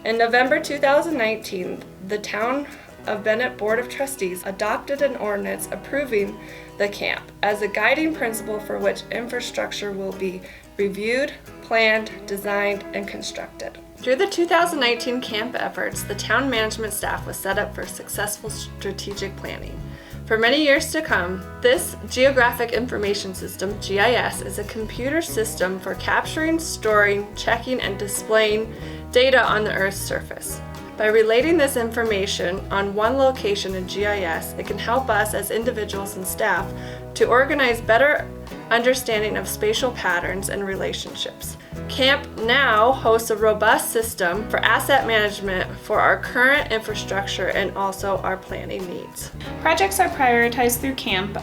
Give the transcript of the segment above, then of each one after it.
In November 2019, the Town of Bennett Board of Trustees adopted an ordinance approving the CAMP as a guiding principle for which infrastructure will be reviewed, planned, designed, and constructed. Through the 2019 CAMP efforts, the town management staff was set up for successful strategic planning. For many years to come, this Geographic Information System, GIS, is a computer system for capturing, storing, checking, and displaying data on the Earth's surface. By relating this information on one location in GIS, it can help us as individuals and staff to organize better understanding of spatial patterns and relationships. CAMP now hosts a robust system for asset management for our current infrastructure and also our planning needs. Projects are prioritized through CAMP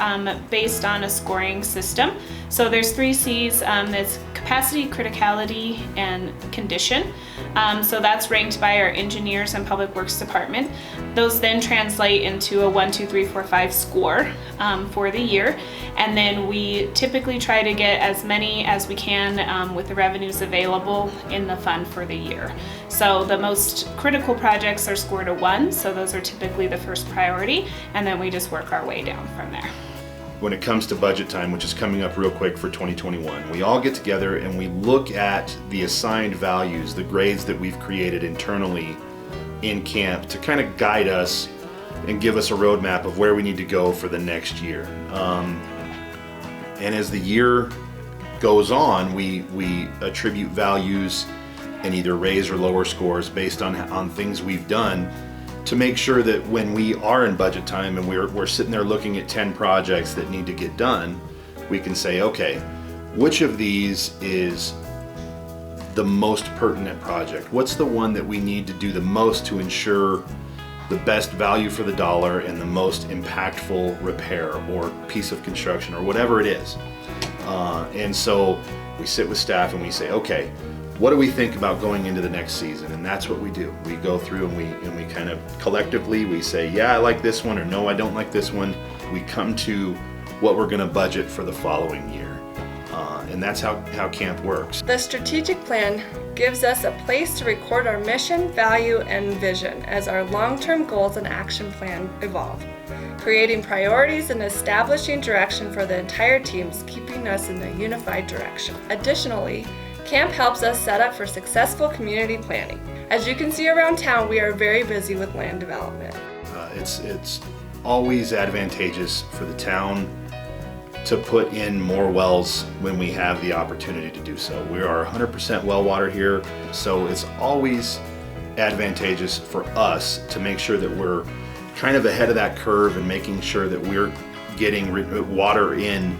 based on a scoring system. So there's 3 C's, that's capacity, criticality, and condition. So that's ranked by our engineers and public works department. Those then translate into a 1, 2, 3, 4, 5 score for the year. And then we typically try to get as many as we can with the revenues available in the fund for the year. So the most critical projects are scored a 1, so those are typically the first priority, and then we just work our way down from there. When it comes to budget time, which is coming up real quick for 2021, we all get together and we look at the assigned values, the grades that we've created internally in CAMP to kind of guide us and give us a roadmap of where we need to go for the next year. And as the year goes on, we attribute values and either raise or lower scores based on things we've done to make sure that when we are in budget time and we're sitting there looking at 10 projects that need to get done, we can say, okay, which of these is the most pertinent project? What's the one that we need to do the most to ensure the best value for the dollar and the most impactful repair or piece of construction or whatever it is? And so we sit with staff and we say, okay, what do we think about going into the next season? And that's what we do. We go through and we kind of collectively, we say, yeah, I like this one, or no, I don't like this one. We come to what we're gonna budget for the following year. And that's how CAMP works. The strategic plan gives us a place to record our mission, value, and vision as our long-term goals and action plan evolve, creating priorities and establishing direction for the entire teams, keeping us in a unified direction. Additionally, CAMP helps us set up for successful community planning. As you can see around town, we are very busy with land development. It's always advantageous for the town to put in more wells when we have the opportunity to do so. We are 100% well water here, so it's always advantageous for us to make sure that we're kind of ahead of that curve and making sure that we're getting water in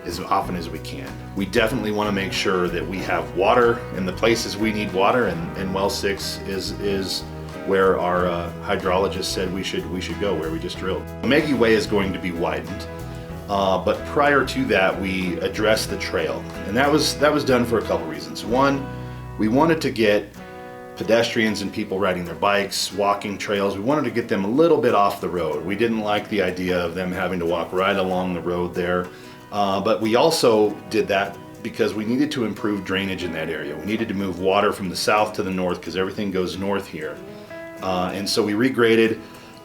as often as we can. We definitely want to make sure that we have water in the places we need water, and well 6 is where our hydrologist said we should go, where we just drilled. Maggie Way is going to be widened, but prior to that we addressed the trail, and that was done for a couple reasons. One, we wanted to get pedestrians and people riding their bikes, walking trails, we wanted to get them a little bit off the road. We didn't like the idea of them having to walk right along the road there. But we also did that because we needed to improve drainage in that area. We needed to move water from the south to the north because everything goes north here. And so we regraded,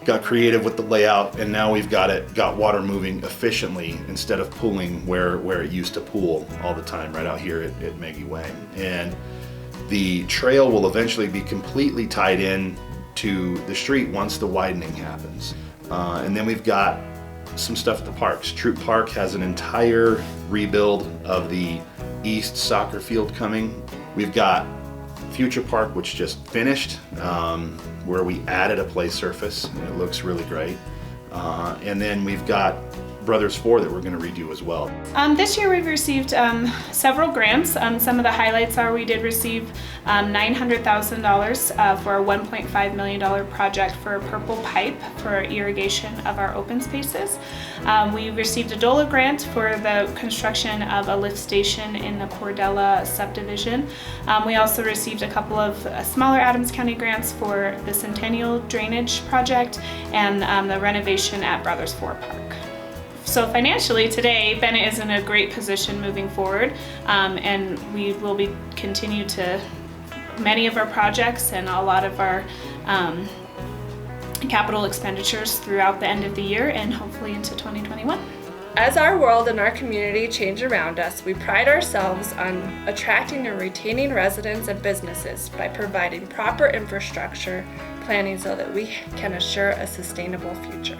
got creative with the layout, and now we've got water moving efficiently instead of pooling where it used to pool all the time right out here at Maggie Way. And the trail will eventually be completely tied in to the street once the widening happens. And then we've got some stuff at the parks. Troop Park has an entire rebuild of the east soccer field coming. We've got Future Park, which just finished, where we added a play surface, and it looks really great. And then we've got Brothers 4 that we're going to redo as well. This year we've received several grants. Some of the highlights are we did receive $900,000 for a $1.5 million project for purple pipe for irrigation of our open spaces. We received a DOLA grant for the construction of a lift station in the Cordella subdivision. We also received a couple of smaller Adams County grants for the Centennial Drainage Project and the renovation at Brothers 4 Park. So financially today, Bennett is in a great position moving forward, and we will continue to many of our projects and a lot of our capital expenditures throughout the end of the year and hopefully into 2021. As our world and our community change around us, we pride ourselves on attracting and retaining residents and businesses by providing proper infrastructure planning so that we can assure a sustainable future.